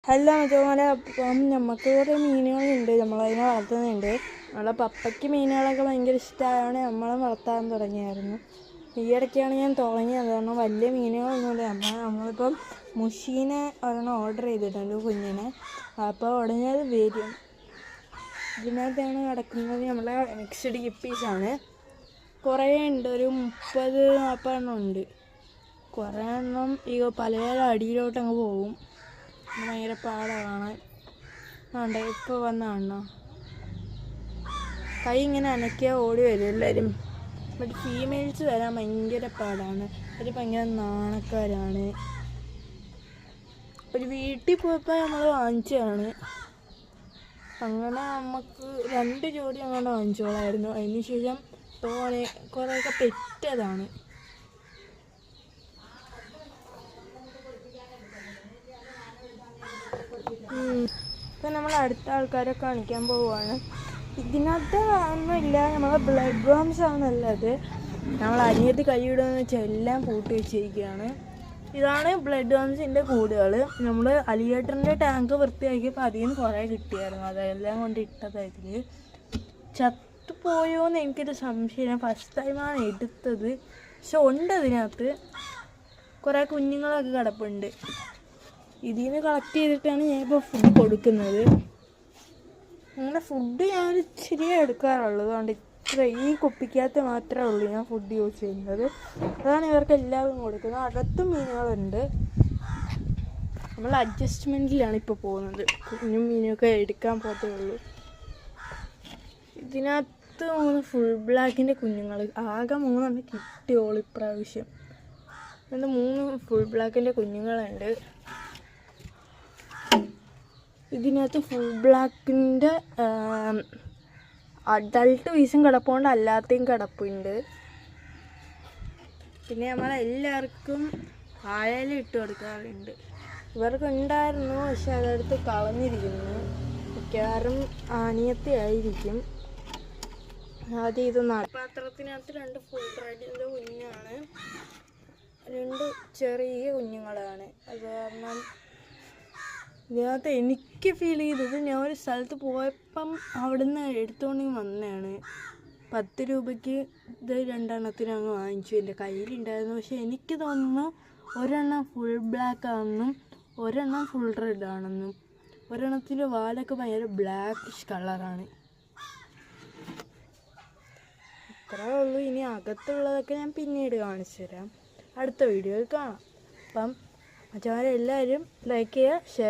Hello അതുപോലെ അപ്പം നമുക്ക് കുറേ മീനുകളുണ്ട്, നമ്മളതിനെ വളർത്തുന്നുണ്ട്. നമ്മളെ പപ്പയ്ക്ക് മീനുകളൊക്കെ ഭയങ്കര ഇഷ്ടമായതുകൊണ്ട് നമ്മളും വളർത്താൻ തുടങ്ങിയായിരുന്നു. ഈ ഇടയ്ക്കാണ് ഞാൻ തുടങ്ങിയത്. കാരണം വലിയ മീനുകളൊന്നുമില്ല. നമ്മളിപ്പം മുഷീനെ ഒരെണ്ണം ഓർഡർ ചെയ്തിട്ടുണ്ട്, കുഞ്ഞിനെ. അപ്പോൾ ഉടനെ അത് വരും. ഇതിനകത്താണ് കിടക്കുന്നത് നമ്മളെ മിക്സ്ഡ് ഗപ്പീസാണ്. കുറേ ഉണ്ട്, ഒരു 30-40 എണ്ണം ഉണ്ട്. കുറേ എണ്ണം ഈ പല അടിയിലോട്ട് അങ്ങ് പോകും. ഭയങ്കര പാടാണ് കാണാൻ. ആണ്ടേ ഇപ്പോൾ വന്ന കാണണോ, കൈ ഇങ്ങനെ അനക്കിയാൽ ഓടി വരും എല്ലാവരും. ബട്ട് ഫീമെയിൽസ് വരാൻ ഭയങ്കര പാടാണ്. അവർ ഭയങ്കര നാണക്കാരാണ്. ഒരു വീട്ടിൽ പോയപ്പോൾ നമ്മൾ വാങ്ങിച്ചതാണ്. അങ്ങനെ നമുക്ക് 2 ജോഡി അങ്ങനെ വാങ്ങിച്ചോളായിരുന്നു. അതിന് ശേഷം കുറേയൊക്കെ പെറ്റതാണ്. ഇപ്പം നമ്മൾ അടുത്ത ആൾക്കാരെ കാണിക്കാൻ പോവുകയാണ്. ഇതിനകത്ത് ഒന്നുമില്ല, നമ്മളെ ബ്ലഡ് വർംസ് ആണെന്നുള്ളത്. നമ്മൾ അനിയത്തി കൈയിടുമെന്ന് വെച്ചാൽ എല്ലാം പൂട്ടി വെച്ചിരിക്കുകയാണ്. ഇതാണ് ബ്ലഡ് വർംസിൻ്റെ കൂടുകൾ. നമ്മൾ അലിഗേറ്ററിൻ്റെ ടാങ്ക് വൃത്തിയാക്കിയപ്പോൾ അതിൽ നിന്ന് കുറേ കിട്ടിയായിരുന്നു. അതെല്ലാം കൊണ്ട് ഇട്ടതായിരുന്നു. ചത്തുപോയോ എന്ന് എനിക്കൊരു സംശയം. ഫസ്റ്റ് ടൈമാണ് എടുത്തത്. പക്ഷെ ഉണ്ട്, അതിനകത്ത് കുറേ കുഞ്ഞുങ്ങളൊക്കെ കിടപ്പുണ്ട്. ഇതിൽ നിന്ന് കളക്ട് ചെയ്തിട്ടാണ് ഞാനിപ്പോൾ ഫുഡ് കൊടുക്കുന്നത്. അങ്ങനെ ഫുഡ് ഞാൻ ഇച്ചിരിയേ എടുക്കാറുള്ളൂ. അതുകൊണ്ട് ഈ കുപ്പിക്കകത്ത് മാത്രമേ ഉള്ളൂ ഞാൻ ഫുഡ് യൂസ് ചെയ്യുന്നത്. അതാണ് ഇവർക്ക് എല്ലാവരും കൊടുക്കുന്നത്. അകത്തും മീനുകളുണ്ട്. നമ്മൾ അഡ്ജസ്റ്റ്മെൻറ്റിലാണ് ഇപ്പോൾ പോകുന്നത്. കുഞ്ഞും മീനൊക്കെ എടുക്കാൻ പോകത്തേ ഉള്ളൂ. ഇതിനകത്ത് 3 ഫുൾ ബ്ലാക്കിൻ്റെ കുഞ്ഞുങ്ങൾ, ആകെ 3 കിട്ടിയോളൂ ഇപ്രാവശ്യം. അതുകൊണ്ട് 3 ഫുൾ ബ്ലാക്കിൻ്റെ കുഞ്ഞുങ്ങളുണ്ട്. ഇതിനകത്ത് ഫുൾ ബ്ലാക്കിൻ്റെ അഡൾട്ട് പീസും കിടപ്പുണ്ട്, അല്ലാത്തയും കിടപ്പുണ്ട്. പിന്നെ നമ്മളെല്ലാവർക്കും വാഴയില ഇട്ട് കൊടുക്കാറുണ്ട്. ഇവർക്ക് ഉണ്ടായിരുന്നു, പക്ഷെ അതെടുത്ത് കളഞ്ഞിരിക്കുന്നു. മിക്കവാറും അനിയത്തി ആയിരിക്കും. ആദ്യം ഇത് പാത്രത്തിനകത്ത് 2 ഫുൾ ബ്ലാക്കിൻ്റെ കുഞ്ഞാണ്, 2 ചെറിയ കുഞ്ഞുങ്ങളാണ്. അത് കാരണം ഇതിനകത്ത് എനിക്ക് ഫീൽ ചെയ്തത്, ഞാൻ ഒരു സ്ഥലത്ത് പോയപ്പം അവിടെ നിന്ന് എടുത്തുകൊണ്ട് വന്നതാണ്. 10 രൂപയ്ക്ക് ഇത് 2 എണ്ണത്തിന് അങ്ങ് വാങ്ങിച്ചു. എൻ്റെ കയ്യിലുണ്ടായിരുന്നു. പക്ഷെ എനിക്ക് തോന്നുന്നു ഒരെണ്ണം ഫുൾ ബ്ലാക്ക് ആണെന്നും ഒരെണ്ണം ഫുൾ റെഡ് ആണെന്നും. ഒരെണ്ണത്തിൻ്റെ വാലൊക്കെ ഭയങ്കര ബ്ലാക്കിഷ് കളറാണ്. ഇത്രേ ഉള്ളൂ. ഇനി അകത്തുള്ളതൊക്കെ ഞാൻ പിന്നീട് കാണിച്ചു തരാം, അടുത്ത വീഡിയോയിൽ കാണാം. അപ്പം മറ്റവരെല്ലാവരും ലൈക്ക് ചെയ്യുക, ഷെയർ